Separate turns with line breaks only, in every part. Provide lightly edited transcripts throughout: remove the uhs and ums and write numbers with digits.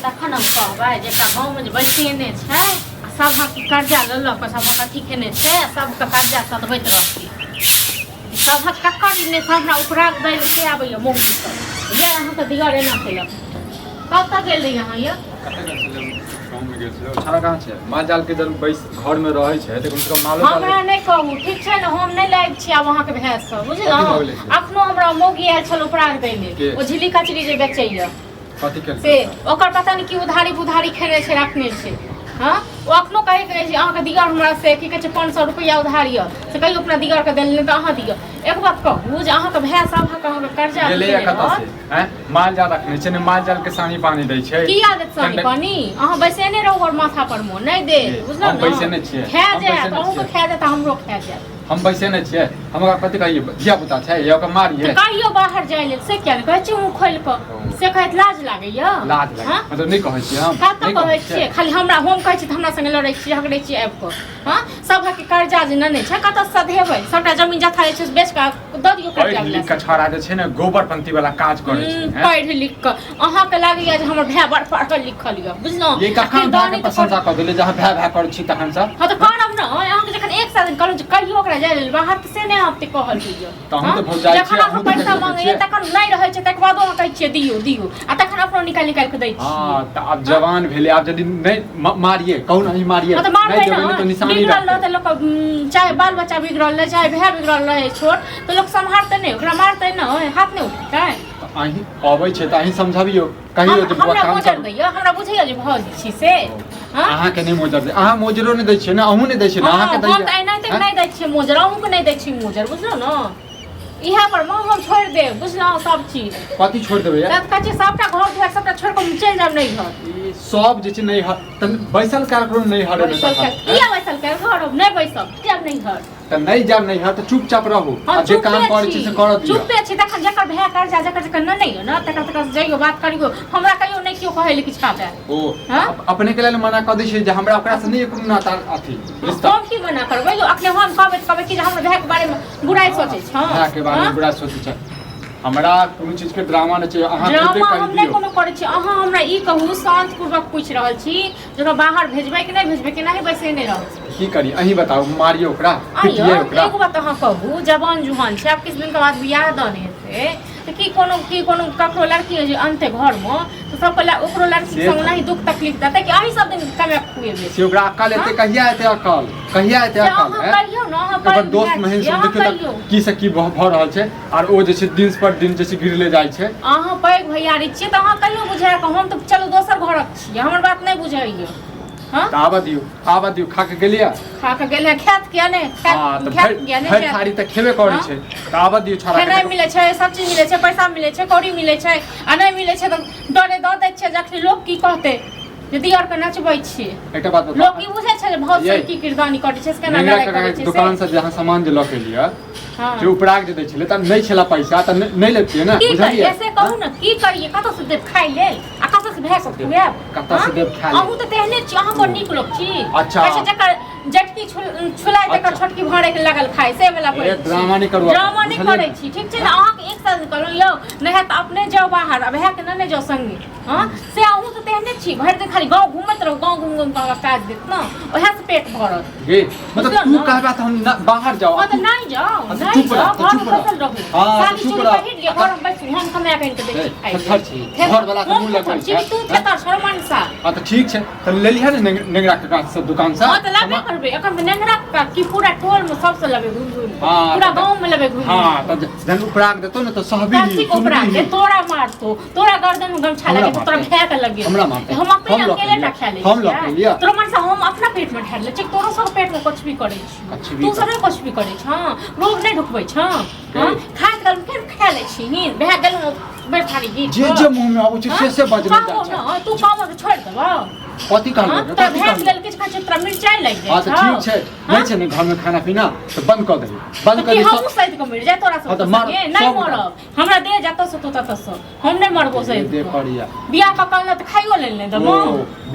तखन हम कहबै जे गाँवमे जे बैसेने छै सबके कर्जा लऽ लऽ कऽ सबके अथी केने छै सबके कर्जा सधबैत रहतै सबक ककर नहि हमरा उपराग दै से आबैए मौगी सब जे अहाँके दियर एना केलक कब तक गेल रही अहाँ ये
माल जाल के जब घर में रहे छै त कम से कम मालो
हमरा नहि कहू ठीक छै ने हम नहि लायक छी आब अहाँके भैंस सब बुझलहुँ अखनो हमरा मौगी आयल छल उपराग दै लेल ओ झिल्ली कचरी जे बेचैया से ओकर पता नहीं कि उधारी बुधारी खेने छै रखने छै हाँ वो अखनो कहे कि अहाँ के दिगर हमरा से की कहे 500 रुपया उधार य से कहियो अपना दिगर के देल त अहाँ दिय एक बात कहू जे अहाँ के भैया सब अहाँ के कर्जा
ले कत से हैं माल जाल रखने छै ने माल जाल के सानी पानी दै छै
की आदत सानी पानी अहाँ बैसेने रहू और माथा पर मो नहीं दे बुझलो
हम बैसेने छियै
खा जाए अहूँ के खा जाए त हमरो खा जाए
हम बैसेने छियै हमरा कथि कहिए धिया पुता छै या ओकर मारिए
कहियो बाहर जाय ले से क्या कहै छी मुंह खोल क से कहत लाज लागैया
लाज लागे मतलब नहीं कहै छी हम
नहीं कहै छी खाली हमरा हम कहै छी त हमरा संगे लड़ै छी झगड़ै छी आबि क हां सब के कर्जा जे नहि छै कत से देबै सबटा जमीन जथा जे छै बेच के द दियौ कर्जा
लिख के छड़ा जे छै ने गोबर पंक्ति वाला काज करै छै
पढ़ लिख के अहाँ के लागैया जे हमर भाई बड़ पढ़ल लिखल य बुझलौ
ये कखन दानी प्रशंसा क देले जहां भाई भाई करै छी तखन से
हां त करब न अहाँ के जखन एक साथ करू जे कहियो ओकरा जाय लेल बाहर से नहि आपते कहल होइया
त हम त भौजाई छी
जखन अहाँ पैसा मांगैया तखन नहि रहै छै तक बादो अहाँ कहै छियै दियौ दियौ आ तखन अपनो निकाल के दै छी
हां त अब जवान भेले अब यदि नहीं मारिए कहू नहीं मारिए
नहीं
जवान तो निशानी
रहते लोग चाहे बाल बच्चा बिगड़ल रहे चाहे भाई बिगड़ल रहे छोट तो लोग संभालते नहीं ओकरा मारते न हाथ नहीं उठते
अहीं अबै छै त अहीं समझाबियो कहियो जे
हमरा मोजर दैया हमरा बुझैया जे भौज छी से
अहाँ के नहीं मोजर दे अहाँ मोजरो नहीं दै छियै ना अहूँ नहीं दै छियै ना अहाँ के दैया
हम त एनाहिते नहीं दै छियै मोजर अहूँ के नहीं दै छी मोजर बुझलौ न इहा पर हम छोड़ दे बुझलौ सब चीज
कथि छोड़ देबै यार
कथि सबटा घर दुआर सबटा छोड़ के चल जाब नहीं घर
ई सब जे छै नहीं त बैसल कार्यक्रम नहीं हरे
किया बैसल कर घर नहीं बैसल जब नहीं घर
त नहीं जब नहीं है त चुपचाप रहू आ जे काम करे छै से कर दियौ
चुपे छी तखन जकर भए कर्जा जकर नहीं हो न तकर तकर जइयो बात करियो हमरा कहियो नहीं कियो कहै ले किछ खाबे
ओ अपने के लेल मना क दै छै जे हमरा ओकरा से नहीं कोनो नाता अथी रिश्ता
हम की मना करबै यो अखने हम कहबै कि हमरा भए के बारे में बुराई सोचै छ
भए के बारे में बुरा सोचै छ हमरा कोनो चीज के ड्रामा नै छै अहाँ खुदे
ड्रामा
कहि
हम नहीं कोनो करै छी अहाँ हमरा ई कहू शांत पूर्वक पूछ रहल छी जकरा बाहर भेजबै कि नहीं भेजबै कि नहीं बैसे नहीं रहल
की करी अहीं बताओ मारियो ओकरा पिटिए ओकरा
एक बात अहाँ कहू जवान जुहान छै अब किछ दिन के बाद बियाह दान हेतै त की कोनो ककरो लड़की जे अनते घर में तो सब पहले ओकरो लड़की संग नहीं दुख तकलीफ देतै कि अहीं सब दिन कमे खुएबे
से ओकरा अकल एते कहिया एते अकल है
कहियो न अहाँ
ओकर दोस्त महेश देखियो की से की भ रहल छै और ओ जे छै दिन पर दिन जे छै गिरले जाइ छै
अहाँ पैघ भैयारी छियै त अहाँ कहियो बुझाय क हम त चलो दोसर घरक छी हमर बात नहीं बुझाइयो हां
त आबा दियौ खा के गेलिया
खात किया ने खात किया ने
हर थारी त खेबे करै छै त आबा दियौ छाड़ा
नहीं मिले छै सब चीज मिले छै पैसा मिले छै कौड़ी मिले छै आ नहीं मिले छै त डरे द दै छै जखनी लोग की कहते यदि और के नचबै छी
एकटा बात बता
लोग की बुझै छै जे बहुत की किरदानी करै छै केना लड़ाई करै छै
दुकान से जहां सामान जे ल के लिया जे उपराग जे दै छले त नहीं छला पैसा त नहीं लेतिए ना बुझलिए
ऐसे कहू न की करिए कत से देब खाइ ले आ कत से भए सकते हुए
कत से देब खाइ
अहू त तेहने छी अहाँ को नीक लोग छी
अच्छा
ऐसे जकर जटकी छुलाय तकर छोटकी भाड़े के लगल खाइ से वाला
ए ड्रामा नहीं करू
ड्रामा नहीं करै छी ठीक छै न अहाँ के एक साथ करू यौ नहीं है त अपने जाओ बाहर अब है के न जाओ संगे हां से अहू त तेहने छी भर दिन खाली गांव घूमत रहो गांव घूम घूम के काज देत न ओहे से पेट भरत
गे मतलब तू कहबा त हम बाहर जाओ
त नहीं जाओ
चुप रह
हां चुप रह घर में बैठ हम कमा के दे छी
घर वाला के मुंह लग
छी तू खेता शर्मान सा
हां त ठीक छै त ले लिहा ने नेंगरा के काज सब दुकान से
हां त लाबे करबे एखन नेंगरा का की पूरा टोल में सबसे लबे घूम पूरा गांव में लबे घूम
हां त जन उपराग देतो न त सहबी
ही उपराग दे तोरा मारतो तोरा गर्दन में गमछा लगे तोरा भे के लगे
हमरा मारते
हम अपने अकेले टा खा ले
हम लोग लिया
तोरा मन से हम अपना पेट में ढाल ले चिक तोरो सब पेट में कुछ भी करे छी तू सब कुछ भी करे छ रोग नहीं ढुकबै छ हां खास गल के खा ले छी भे गेल बैठारी गीत
जे मुंह में आबै छै से बजने जा
छ तू काम के छोड़ देबा
कथि कहलौ
त भैंस लेल किछ खाचे तोरा मिरचाई लाग जाय
हां त ठीक छै नहीं छै ने घर में खाना पीना त बंद कर दे बंद कर दे
हम सहित के मिल जाय तोरा सब नहीं मरब हमरा दे जातो से तो तत से हम नहीं मरबो सहित
दे पड़िया
बियाह क कल त खाइयो ले ले दबो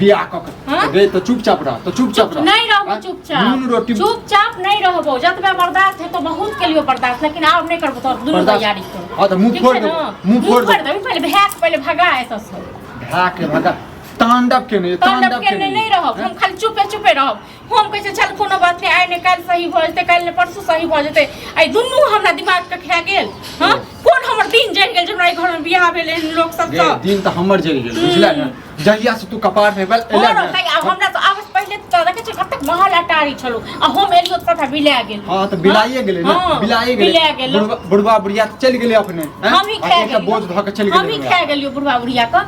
बियाह क दे तो चुपचाप रह तो चुपचाप रह
नहीं रहबो चुपचाप नहीं रहबो जतबे बर्दाश्त है तो बहुत के लिए बर्दाश्त लेकिन अब नहीं करबो तो दुनु तैयारी कर
हां त मुंह फोड़ दे
पहले भैंस पहले भगा है तो
भगा के भगा त तांडव के नहीं
तांडव के नहीं रहब हम खाली चुपे रहब हम कहै छै चल कोनो बात नहीं आइ ने काल सही भ जेतै काल ने परसू सही भ जेतै आई दुनू हमरा दिमाग के खा गेल हां कोन हमर दिन जरि गेल हमरा घर में बियाह भेल लोग सब
ये दिन तो हमर जरि गेल बुझला ना जहिया से तू कपार में बल एला ना
अब हमरा तो आबस पहले तो देखे छै कतक महल अटारी छलो आ हम एलियो त सब बिला गेल
हां तो बिलाइए गेले ना बिलाइए गेले बुढ़वा बुढ़िया चल गेले अपने
हम ही खा गेल
बोझ ध के चल गेले
हम ही खा गेलियो बुढ़वा बुढ़िया का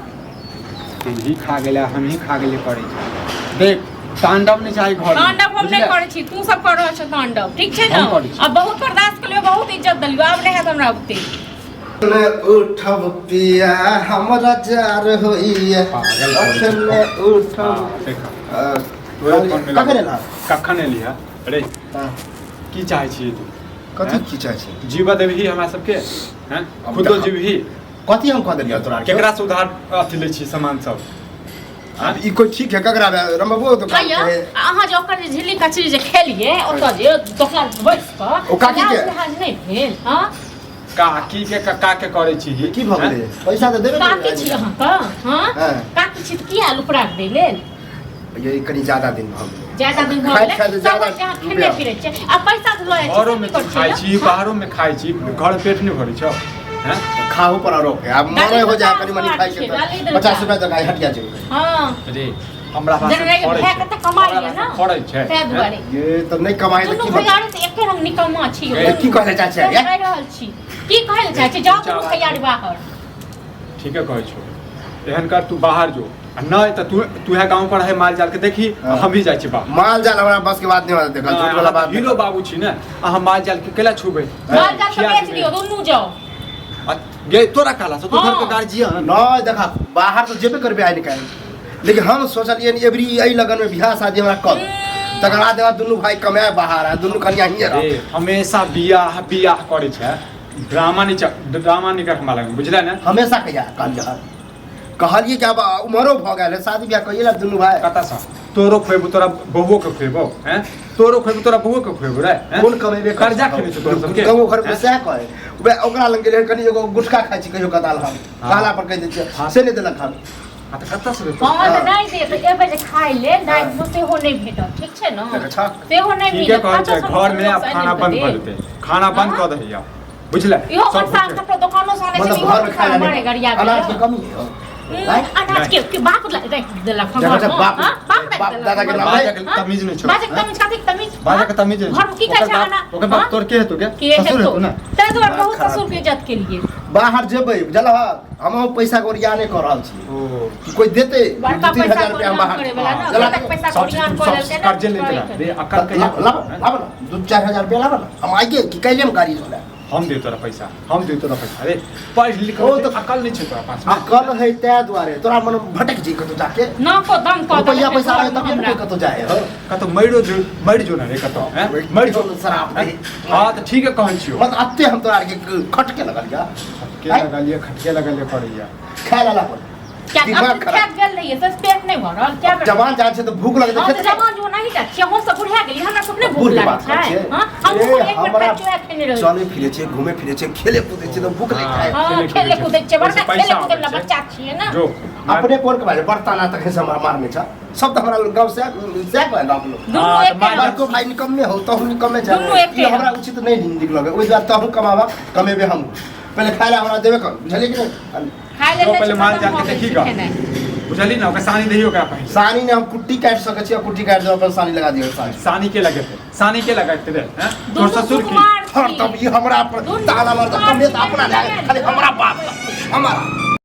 तुम ही खा गेला हम ही खा गेले पड़े देख तांडव नहीं चाहे घर
तांडव हम नहीं करे छी तू सब कर रहल छ तांडव ठीक छै ना अब बहुत बर्दाश्त कर लियो बहुत इज्जत दलियो अब नहीं है हमरा उते
ले उठब पिया हमरा जार होइया अखने उठब कखने ना
कखने लिया अरे की चाहे छी तू
कथि की चाहे छी
जीवा देबही हमरा सबके हैं खुदो जीवही
कथि हम कह देलियो तोरा
केकरा से उधार अथि ले छी सामान सब
अब ई कोई ठीक है ककरा रमबो तो
भैया अहाँ जो ओकर झिल्ली कचरी जे खेलिए ओतऽ जे दोसर बैस क
ओ काकी के
आज नहीं भेल हां
काकी के कक्का के करे छी
की भ गेलै पैसा तो देबे
काकी छी अहाँ त हां काकी छी त की आलू पराग दे लेल
ये कनी ज्यादा दिन भ गेलै
ज्यादा दिन भ गेलै सब ज्यादा खेने फिरे छै आ पैसा तो लय छै
घरों में खाइ छी बाहरों में खाइ छी घर पेट नहीं भरै छ हैं
खाओ पर रोक अब मरे हो जाए कनी मनी खाइ के 50 रुपया तक हटिया छै
हां
अरे हमरा पास
भैया कत कमाई है ना
पड़ै छै
तै दुआरे
ये तो नहीं कमाए तो की
भैया से एके रंग निकम्मा छी
की कहले चाचा
ये कह रहल छी की कहै ले चाहे छी जाओ तू भैया बाहर
ठीक है कहै छो एहन कर तू बाहर जो नहीं तो तू है गांव पर है माल जाल के देखी हम ही जाय छी बाहर
माल जाल हमरा बस के बात नहीं होता देखल झूठ वाला बात
हीरो बाबू छी ने अहाँ माल जाल के केला छुबै
माल जाल के बेच दियो दुनू जाओ
गे तोरा काला से तो घर के गार्जियन
नहीं देखा बाहर तो जेबे करबे आइ निकाल लेकिन हम सोचलिए एवरी एई लगन में बियाह शादी हमरा कर तकर बाद दुनू भाई कमाए बाहर आ दुनू कन्या हिये रह
हमेशा बियाह बियाह करे छै ड्रामा नहीं कर हमरा लग बुझले ना
हमेशा कहिया कहलिए कि अब उमरो भ गेल शादी बियाह कइला दुनू भाई
कता सा तोरो खोइबो तोरा बहुओ के खोइबो हैं तोरो खोइबो तोरा बहुओ के खोइबो रे
कोन कमेबे
कर्जा खेने छ तोरा सबके
गांव घर में सह कहे बे ओकरा लंग गेल कनी एगो गुटखा खाइ छी कहियो कदाल हम कहला पर कह दै छै से नहीं देलक हम
आ त कता से
हां त नहीं दे त एबे जे खाइ ले नहीं से हो नहीं भेटत ठीक छै न से हो नहीं
ठीक है कहै छै घर में अब खाना बंद कर देते खाना बंद कर दहिया बुझले
इहो अपन साथ कपड़ा दुकानों से आने से
घर में खाए
हमारे गरिया
अनाज के कमी है
अनाज के बाप रख देलक
देखो बाप
बाप
दादा के नाम
बाजा के तमीज नहीं छोड़
बाजा के तमीज काथी तमीज
बाजा के तमीज नहीं
घर की कहै छै आना
ओकर बाप तोर के है तो क्या
ससुर है तो ना तै दुआरे बहुत ससुर के इज्जत के लिए
बाहर जेबै बुझल हम पैसा कोरिया नहीं कर रहल छी कि कोई देते 3000 रुपया हम बाहर
करे वाला ना तक पैसा कोरियान करे के
कर्जे लेते रे अकल के
लाब 2-4000 रुपया लाब हम आइए कि कैले हम गाड़ी चला
हम दे तोरा पैसा अरे पढ़ लिख तो अकल नहीं छै तोरा पास
अकल है तै द्वारे तोरा मन भटक जी कतो जाके
ना को दम को
रुपया पैसा आए तब कोई कतो जाए हो
कतो मरि जो ना रे कतो हैं मरि जो
शराब नहीं
हां तो ठीक है कहै छियो
मत अत्ते हम तोरा के खटके लगलिया
खटके लगलिए पड़ैया
खाए लाला पर
क्या अब क्या गल रही है सस पेट नहीं भरल क्या
जवान जान से तो भूख लगे
हां तो जवान जो नहीं जाछे हम सब बुढ़ा गेली हमरा सब नहीं भूख लागे छै हां हम एक बेर पेट चुआ खेने रही
चले फिरे छे घूमे फिरे छे खेले कूदे छे तो भूख नहीं खाए
हां खेले कूदे छे बड़का खेले कूदे वाला बच्चा छिए ना
जो
अपने कोन के बारे बर्ताना तक से मारने छ सब तो हमरा गांव से है ना आप लोग
दोनों एक
बार को भाई निकम में हो तो हम निकम में
दोनों एक
ये हमरा उचित नहीं निक लगे ओइ बात तो हम कमावा कमेबे हम पहले खाए ला हमरा देबे कर बुझलिए कि नहीं
खाए ले
पहले माल जाके देखीगा बुझली ना ओकर सानी दहियो का पहिल
सानी ने हम कुट्टी काट सके छी कुट्टी काट दो अपन सानी लगा दियो
सानी के लगाते रे हैं तोर ससुर की
हर तब ये हमरा पर ताना मार कमे अपना खाली हमरा बाप हमारा